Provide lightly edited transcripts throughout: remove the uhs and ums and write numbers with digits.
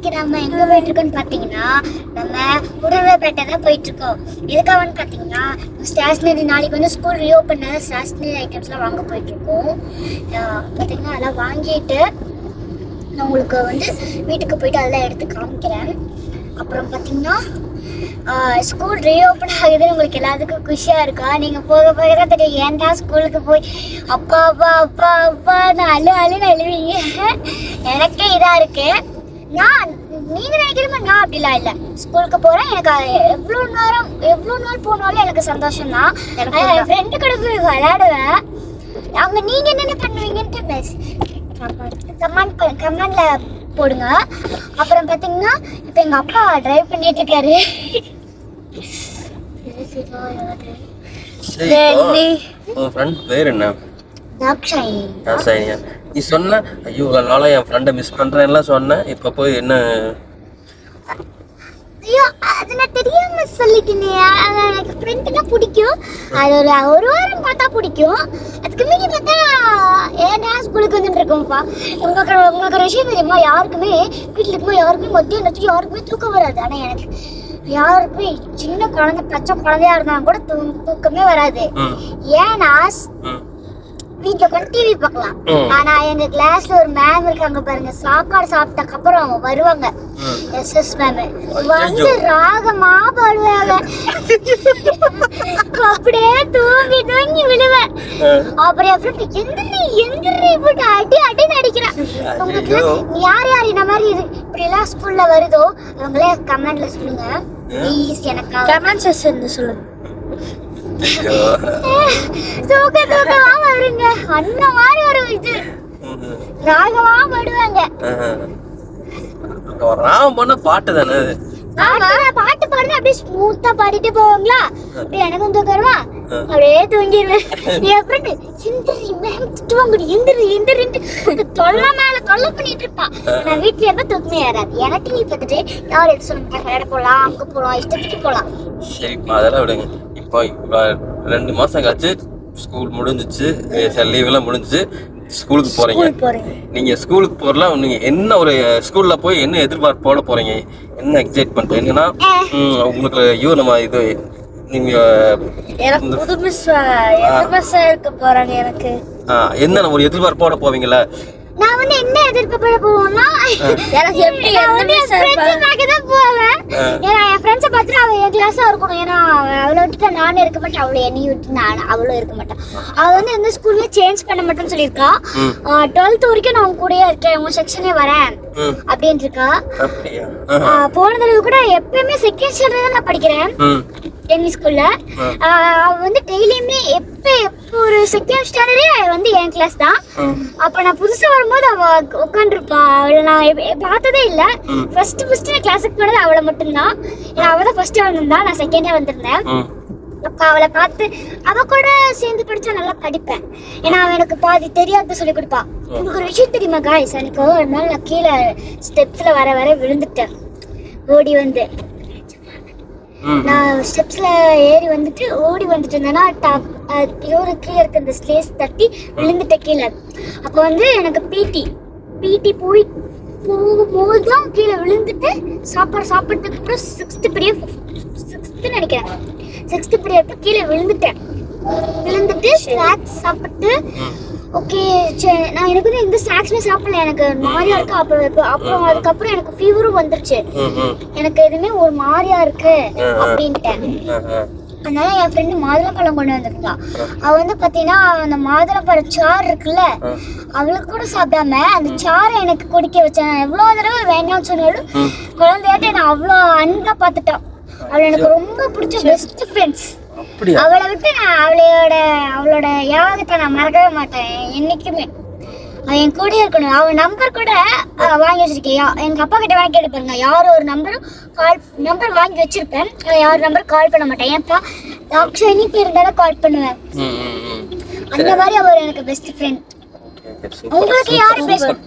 இன்னைக்கு நம்ம எங்க போயிட்டு இருக்கோம்னு பாத்தீங்கன்னா நம்ம உடல்வேப்பேட்டை தான் போயிட்டு இருக்கோம். எதுக்காகன்னு பாத்தீங்கன்னா ஸ்டேஷனரி நாளைக்கு வந்து ஸ்கூல் ரீஓப்பன் ஸ்டேஷனரி ஐட்டம்ஸ்லாம் வாங்க போயிட்டு இருக்கோம். பாத்தீங்கன்னா அதெல்லாம் வாங்கிட்டு நான் உங்களுக்கு வந்து வீட்டுக்கு போயிட்டு அதெல்லாம் எடுத்து காமிக்கிறேன். அப்புறம் பாத்தீங்கன்னா ஸ்கூல் ரீஓப்பன் ஆகுதுன்னு உங்களுக்கு எல்லாத்துக்கும் குஷியா இருக்கா? நீங்க போக போக தான் தெரியும் ஏன்டா ஸ்கூலுக்கு போய் அப்பா அப்பா அப்பா அப்பா நான் அழுன்னு அழுவீங்க. எனக்கே இதா இருக்கு. நீங்க நினைக்கிற மாதிரி நான் அப்படிலாம் இல்லை. ஸ்கூலுக்கு போறேன், எனக்கு எவ்வளோ நாள் போனாலும் எனக்கு சந்தோஷம் தான். என் ஃப்ரெண்டு கூட போய் விளையாடுவேன். அவங்க நீங்க என்னென்ன பண்ணுவீங்கன்ட்டு கமெண்ட்ல போடுங்க. அப்புறம் பாத்தீங்கன்னா இப்ப எங்க அப்பா டிரைவ் பண்ணிட்டு இருக்காரு. நீ சொன்ன ஐயோ நாளா என் ஃப்ரெண்டை மிஸ் பண்றேன்ல சொன்ன. இப்ப போய் என்ன? ஐயோ அது நான் தெரியாம சொல்லிட்டேனே. எனக்கு ஃப்ரெண்டுனா பிடிக்கும். அது ஒரு வாரம் பார்த்தா பிடிக்கும். அதுக்கு மீறி பார்த்தா ஏன்னா ஸ்கூலுக்கு வந்துட்டு இருக்கோம்ப்பா. உங்களுக்கு ஒரு விஷயம் தெரியுமா? யாருக்குமே வீட்டில் இருக்கும்போது யாருக்குமே மத்தியம் நச்சு யாருக்குமே தூக்கம் வராது. ஆனால் எனக்கு யாருக்குமே சின்ன குழந்தை பச்சை குழந்தையா இருந்தாலும் கூட தூக்கமே வராது. ஏன்னா வீட்டுல உட்காந்து டிவி பார்க்கலாம். ஆனா எங்க கிளாஸ்ல ஒரு மேம் இருக்காங்க பாருங்க, சாப்பாடு சாப்பிட்டக்கு அப்புறம் அவங்க வருவாங்க. எஸ்எஸ் மேம் வந்து ராகமா பாடுவாங்க. அப்படியே தூங்கி விழுவேன். அப்புறம் எந்திரி போட்டு அடி அடிக்கிறேன். உங்களுக்கு யார் இந்த மாதிரி இப்படி எல்லாம் ஸ்கூல்ல வருதோ அவங்களே கமெண்ட்ல சொல்லுங்க ப்ளீஸ். எனக்கு கமெண்ட் செக்ஷன்ல சொல்லுங்க. வருங்க அந்த மாதிரி ஒரு இது ராகமா பாடுவாங்க. ராகம் பண்ண பாட்டு தானே. பாட்டு பாடுறது அப்படியே ஸ்மூத்தா பாடிட்டு போவாங்களா? அப்படியே எனக்கும் தூக்கமா அப்படியே தூங்கிடுவேன். என் ஃப்ரெண்டு எந்திரி தொல்லை மேல தொல்லை பண்ணிட்டு இருப்பான். நான் வீட்டுல இருந்தா தூக்கமே ஏறாது. எனக்கு டிவி பார்த்துட்டு யாரும் எது சொல்லுங்க விளையாட போலாம், அங்க போலாம், இஷ்டத்துக்கு போலாம். சரிப்பா அதெல்லாம் விடுங்க. இப்போ 2 மாசம் கழிச்சு ஸ்கூல் முடிஞ்சிச்சு, லீவெல்லாம் முடிஞ்சிச்சு, ஸ்கூலுக்கு போறீங்க. நீங்க ஸ்கூலுக்கு போறலாம், நீங்க என்ன ஒரு ஸ்கூல்ல போய் என்ன எதிர்பார்ப்போட போறீங்க? என்ன எக்ஸைட்மெண்ட் என்னன்னா உங்களுக்கு ஐயோ நம்ம இது நீங்க புது மிஸ் இருக்க போறாங்க. எனக்கு என்ன ஒரு எதிர்பார்ப்போட போவீங்களா? நான் வந்து என்ன எதிர்பார்ப்போட போவேன்னா எனக்கு எப்படி தான் போவேன். ஏன்னா என் ஃப்ரெண்ட்ஸை பார்த்துட்டு அவள் என் கிளாஸாக இருக்கணும். ஏன்னா அவளை விட்டுட்டு நானும் இருக்க மாட்டேன், அவளை என்னையும் விட்டு நான் அவளும் இருக்க மாட்டேன். அவள் வந்து எந்த ஸ்கூல்ல சேஞ்ச் பண்ண மாட்டேன்னு சொல்லியிருக்கா. 12th வரைக்கும் நான் உங்க கூடயே இருக்கேன், உங்க செக்ஷனே வரேன் அப்படின்னு இருக்கா. போன தடவை கூட எப்பயுமே செகண்ட் ஸ்டாண்டர்ட் தான் நான் படிக்கிறேன் எங்க ஸ்கூல்ல. அவ வந்து டெய்லியுமே எப்போ ஒரு செகண்ட் ஸ்டாண்டர்டே வந்து என் கிளாஸ் தான். அப்ப நான் புதுசா வரும்போது அவ உட்காந்துருப்பா. அவளை நான் பார்த்ததே இல்லை. ஃபர்ஸ்ட் நான் கிளாஸுக்கு போனது அவளை மட்டும்தான். ஏன்னா அவ தான் ஃபர்ஸ்ட் வந்திருந்தா, நான் செகண்டா வந்திருந்தேன். அப்ப அவளை பார்த்து அவ கூட சேர்ந்து படிச்சா நல்லா படிப்பேன். ஏன்னா அவ எனக்கு பாதி தெரியாது சொல்லி கொடுப்பா. உங்களுக்கு ஒரு விஷயம் தெரியுமா காய்ஸ்? எனக்கு ஒரு நாள் நான் கீழே ஸ்டெப்ஸ்ல வர விழுந்துட்டேன். ஓடி வந்து நான் ஸ்டெப்ஸ்ல ஏறி வந்துட்டு ஓடி வந்துட்டு இருந்தேன்னா கீழே இருக்க இந்த ஸ்லேஸ் தட்டி விழுந்துட்டேன் கீழே. அப்போ வந்து எனக்கு பிடி போகும்போது தான் கீழே விழுந்துட்டு சாப்பிட்றதுக்கு அப்புறம் 6th நினைக்கிறேன் 6th பீரியட் கீழே விழுந்துட்டு ஸ்நாக்ஸ் சாப்பிட்டு ஓகே நான் எனக்கு வந்து எந்த ஸ்நாக்ஸுமே சாப்பிடல. எனக்கு மாதிரியா இருக்கு. அப்புறம் அதுக்கப்புறம் எனக்கு ஃபீவரும் வந்துருச்சு. எனக்கு எதுவுமே ஒரு மாதிரியா இருக்கு அப்படின்ட்டேன். அதனால என் ஃப்ரெண்டு மாதுளம்பழம் கொண்டு வந்திருந்தா. அவ வந்து பாத்தீங்கன்னா அந்த மாதுளம்பழம் சாறு இருக்குல்ல, அவளுக்கு கூட சாப்பிடாம அந்த சாரை எனக்கு குடிக்க வச்சேன். எவ்வளவு தடவை வேண்டாம்னு சொன்னாலும் குழந்தையாட்ட நான் அவ்வளோ அன்பா பார்த்துட்டான். அவள் எனக்கு ரொம்ப பிடிச்ச பெஸ்ட் ஃப்ரெண்ட்ஸ். அவளை விட்டு நான் அவளோட யாகத்தை நான் மறக்கவே மாட்டேன் என்னைக்குமே. அவன் என் கூட இருக்கணும். அவன் நம்பர் கூட வாங்கி வச்சிருக்கேன். எங்க அப்பா கிட்ட வாங்கி கேட்டு பாருங்க. யாரும் ஒரு நம்பர் வாங்கி வச்சிருப்பேன். யார் நம்பர் கால் பண்ண மாட்டேன். ஏன்ப்பா தாக்ஷாயினி பேர் இருந்தாலும் கால் பண்ணுவேன். அந்த மாதிரி அவர் எனக்கு பெஸ்ட் ஃப்ரெண்ட். உங்களுக்கு யாரு பெஸ்ட்?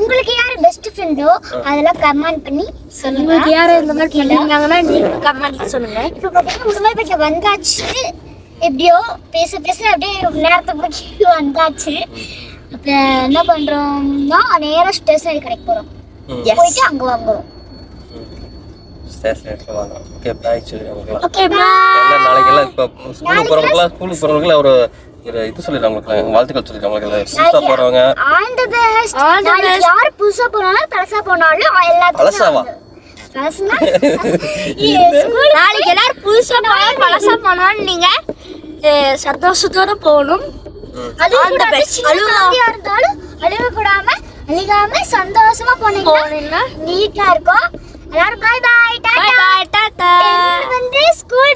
உங்களுக்கு யாரு பெஸ்ட் ஃப்ரெண்டோ அதெல்லாம் கமெண்ட் பண்ணி சொல்லுங்க. உங்களுக்கு யாரு இந்த மாதிரி கேட்டாங்கன்னா நீங்க கமெண்ட்ல சொல்லுங்க. இப்போ பாத்தீங்கன்னா உடல்வேப்பேட்டை வந்தாச்சு. எப்படியோ பேச அப்படியே நேரத்தை போய் வந்தாச்சு. அப்ப என்ன பண்றோம்னா நேரா ஸ்டேஷனரி கடைக்கு போறோம். போயிட்டு அங்க வாங்குவோம். சரி வாங்க. ஓகே பாய் சொல்லுங்க. Okay bye. நாளைக்கு எல்லாம் இப்போ ஸ்கூலுக்கு போறவங்க ஒரு இது சொல்லிடுறாங்க, வாழ்த்துக்கள் சொல்லிடுறாங்க. புதுசா போறவங்க ஆல் தி பெஸ்ட். யார் புதுசா போறாங்க பழசா போனாலும் எல்லாத்துக்கும் பழசாவா நாளைக்கு எல்லாரும் புதுசா போனாலும் பழசா போனாலும் நீங்க சந்தோஷத்தோட போகணும். அழுகையா இருந்தாலும் அழுகாம சந்தோஷமா போனீங்கன்னா நீட்டா இருக்கும். எல்லாரும் பாய் பாய் டாடா. டாடா. வந்து ஸ்கூல்